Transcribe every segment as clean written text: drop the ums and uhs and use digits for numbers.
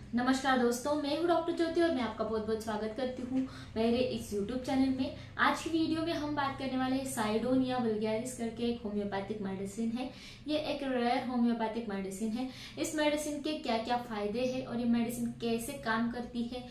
नमस्कार दोस्तों, मैं हूं डॉक्टर ज्योति और मैं आपका बहुत बहुत स्वागत करती हूं मेरे इस YouTube चैनल में। आज की वीडियो में हम बात करने वाले हैं साइडोनिया वल्गैरिस करके एक होम्योपैथिक मेडिसिन है। ये एक रेयर होम्योपैथिक मेडिसिन है। इस मेडिसिन के क्या क्या फायदे हैं और ये मेडिसिन कैसे काम करती है,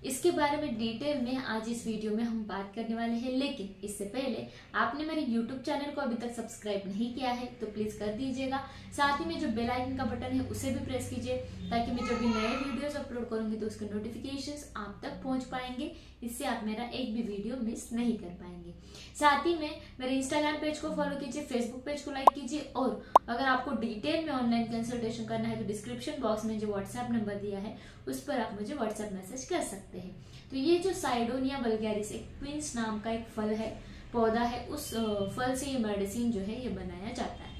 इसके बारे में डिटेल में आज इस वीडियो में हम बात करने वाले हैं। लेकिन इससे पहले आपने मेरे YouTube चैनल को अभी तक सब्सक्राइब नहीं किया है तो प्लीज कर दीजिएगा। साथ ही में जो बेल आइकन का बटन है उसे भी प्रेस कीजिए ताकि मैं जब भी नए वीडियोस अपलोड करूंगी तो उसके नोटिफिकेशंस आप तक पहुंच पाएंगे। इससे आप मेरा एक भी वीडियो मिस नहीं कर पाएंगे। साथ ही में मेरे इंस्टाग्राम पेज को फॉलो कीजिए, फेसबुक पेज को लाइक कीजिए और अगर आपको डिटेल में ऑनलाइन कंसल्टेशन करना है तो डिस्क्रिप्शन बॉक्स में जो व्हाट्सएप नंबर दिया है उस पर आप मुझे व्हाट्सएप मैसेज कर सकते हैं। तो ये जो साइडोनिया वल्गैरिस एक क्विंस नाम का एक फल है, पौधा है, उस फल से ये मेडिसिन जो है ये बनाया जाता है।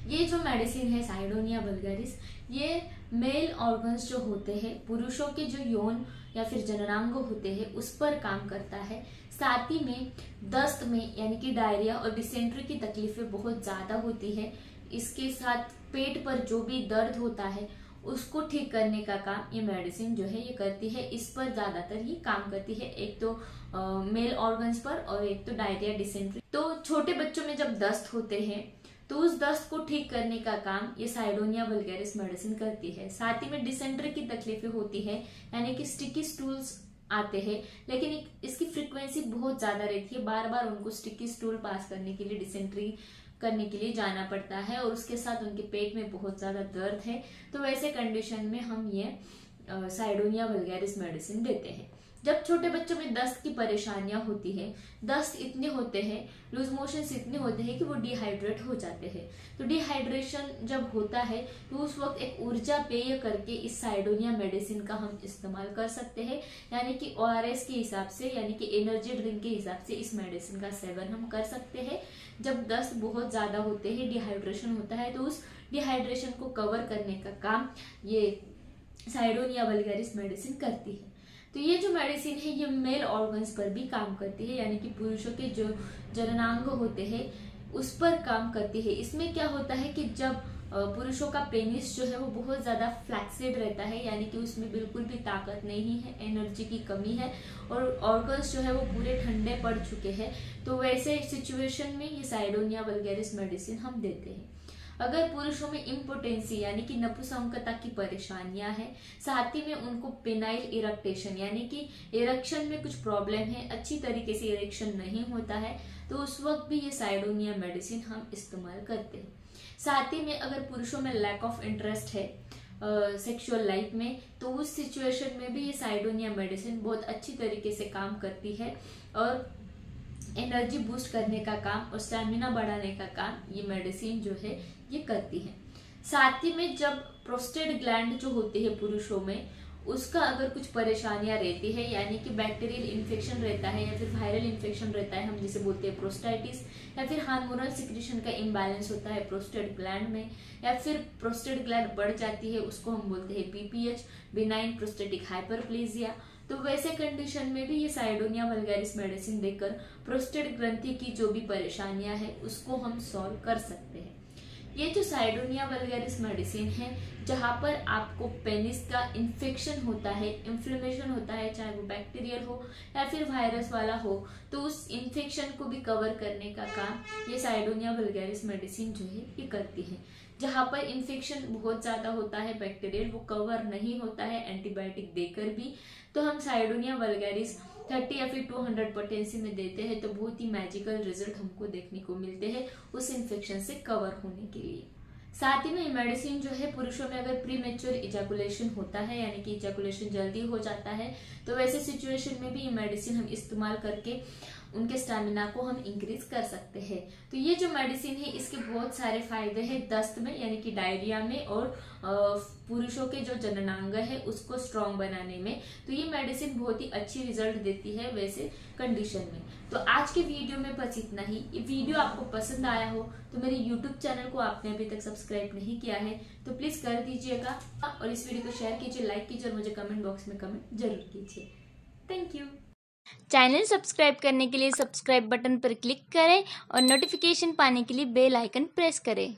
ये जो मेडिसिन है साइडोनिया वल्गैरिस, ये मेल ऑर्गन्स जो होते हैं, पुरुषों के जो यौन या फिर जननांग होते हैं उस पर काम करता है। साथ ही में दस्त में यानी कि डायरिया और डिसेंट्री की तकलीफें बहुत ज्यादा होती है। इसके साथ पेट पर जो भी दर्द होता है उसको ठीक करने का काम ये मेडिसिन जो है ये करती है। इस पर ज्यादातर ये काम करती है, एक तो मेल ऑर्गन्स पर और एक तो डायरिया डिसेंट्री। तो छोटे बच्चों में जब दस्त होते हैं तो उस दस्त को ठीक करने का काम ये साइडोनिया वल्गैरिस मेडिसिन करती है। साथ ही में डिसेंट्री की तकलीफें होती है यानी कि स्टिकी स्टूल्स आते हैं, लेकिन इसकी फ्रीक्वेंसी बहुत ज्यादा रहती है। बार बार उनको स्टिकी स्टूल पास करने के लिए, डिसेंट्री करने के लिए जाना पड़ता है और उसके साथ उनके पेट में बहुत ज्यादा दर्द है। तो वैसे कंडीशन में हम ये साइडोनिया वल्गैरिस मेडिसिन देते हैं। जब छोटे बच्चों में दस्त की परेशानियां होती है, दस्त इतने होते हैं, लूज मोशंस इतने होते हैं कि वो डिहाइड्रेट हो जाते हैं। तो डिहाइड्रेशन जब होता है तो उस वक्त एक ऊर्जा पेय करके इस साइडोनिया मेडिसिन का हम इस्तेमाल कर सकते हैं, यानी कि ORS के हिसाब से, यानी कि एनर्जी ड्रिंक के हिसाब से इस मेडिसिन का सेवन हम कर सकते हैं। जब दस्त बहुत ज्यादा होते हैं, डिहाइड्रेशन होता है, तो उस डिहाइड्रेशन को कवर करने का काम ये साइडोनिया वल्गैरिस मेडिसिन करती है। तो ये जो मेडिसिन है ये मेल ऑर्गन्स पर भी काम करती है, यानी कि पुरुषों के जो जननांग होते हैं उस पर काम करती है। इसमें क्या होता है कि जब पुरुषों का पेनिस जो है वो बहुत ज्यादा फ्लैक्सिड रहता है, यानी कि उसमें बिल्कुल भी ताकत नहीं है, एनर्जी की कमी है और ऑर्गन्स जो है वो पूरे ठंडे पड़ चुके हैं, तो वैसे सिचुएशन में ये साइडोनिया वल्गैरिस मेडिसिन हम देते हैं। अगर पुरुषों में इम्पोटेंसी यानी कि नपुंसकता की परेशानियां हैं, साथ ही में उनको पेनाइल इरेक्टेशन यानी कि इरेक्शन में कुछ प्रॉब्लम है, अच्छी तरीके से इरेक्शन नहीं होता है, तो उस वक्त भी ये साइडोनिया मेडिसिन हम इस्तेमाल करते हैं। साथ ही में अगर पुरुषों में लैक ऑफ इंटरेस्ट है सेक्सुअल लाइफ में, तो उस सिचुएशन में भी ये साइडोनिया मेडिसिन बहुत अच्छी तरीके से काम करती है और एनर्जी बूस्ट करने का काम और स्टैमिना बढ़ाने का काम ये मेडिसिन जो है ये करती है। साथ ही में जब प्रोस्टेट ग्लैंड जो होती है पुरुषों में, उसका अगर कुछ परेशानियां रहती है, यानी कि बैक्टीरियल इन्फेक्शन रहता है या फिर वायरल इन्फेक्शन रहता है, हम जिसे बोलते हैं प्रोस्टाइटिस, या फिर हार्मोनल सिक्रीशन का इम्बैलेंस होता है प्रोस्टेट ग्लैंड में, या फिर प्रोस्टेट ग्लैंड बढ़ जाती है, उसको हम बोलते हैं PPH, बिनाइन प्रोस्टेटिक हाइपरप्लेजिया, तो वैसे कंडीशन में भी ये साइडोनिया वल्गैरिस मेडिसिन देकर प्रोस्टेट ग्रंथि की जो भी परेशानियां हैं उसको हम सॉल्व कर सकते हैं। ये जो साइडोनिया वल्गैरिस मेडिसिन है, जहां पर आपको पेनिस का इन्फेक्शन होता है, इन्फ्लेमेशन होता है, चाहे वो बैक्टीरियल हो या फिर वायरस वाला हो, तो उस इन्फेक्शन को भी कवर करने का काम ये साइडोनिया वल्गैरिस मेडिसिन जो है ये करती है। जहां पर इन्फेक्शन बहुत ज्यादा होता है बैक्टीरियल, वो कवर नहीं होता है एंटीबायोटिक देकर भी, तो हम साइडोनिया वल्गैरिस 30 या फिर 200 पोटेंसी में देते हैं, तो बहुत ही मैजिकल रिजल्ट हमको देखने को मिलते हैं उस इन्फेक्शन से कवर होने के लिए। साथ ही में मेडिसिन जो है पुरुषों में अगर प्रीमेच्योर इजैकुलेशन होता है, यानी कि इजैकुलेशन जल्दी हो जाता है, तो वैसे सिचुएशन में भी ये मेडिसिन हम इस्तेमाल करके उनके स्टैमिना को हम इंक्रीज कर सकते हैं। तो ये जो मेडिसिन है इसके बहुत सारे फायदे हैं दस्त में यानी कि डायरिया में और पुरुषों के जो जननांग है उसको स्ट्रॉन्ग बनाने में। तो ये मेडिसिन बहुत ही अच्छी रिजल्ट देती है वैसे कंडीशन में। तो आज के वीडियो में बस इतना ही। ये वीडियो आपको पसंद आया हो तो मेरे YouTube चैनल को आपने अभी तक सब्सक्राइब नहीं किया है तो प्लीज कर दीजिएगा और इस वीडियो को शेयर कीजिए, लाइक कीजिए और मुझे कमेंट बॉक्स में कमेंट जरूर कीजिए। Thank you. चैनल सब्सक्राइब करने के लिए सब्सक्राइब बटन पर क्लिक करें और नोटिफिकेशन पाने के लिए बेल आइकन प्रेस करें।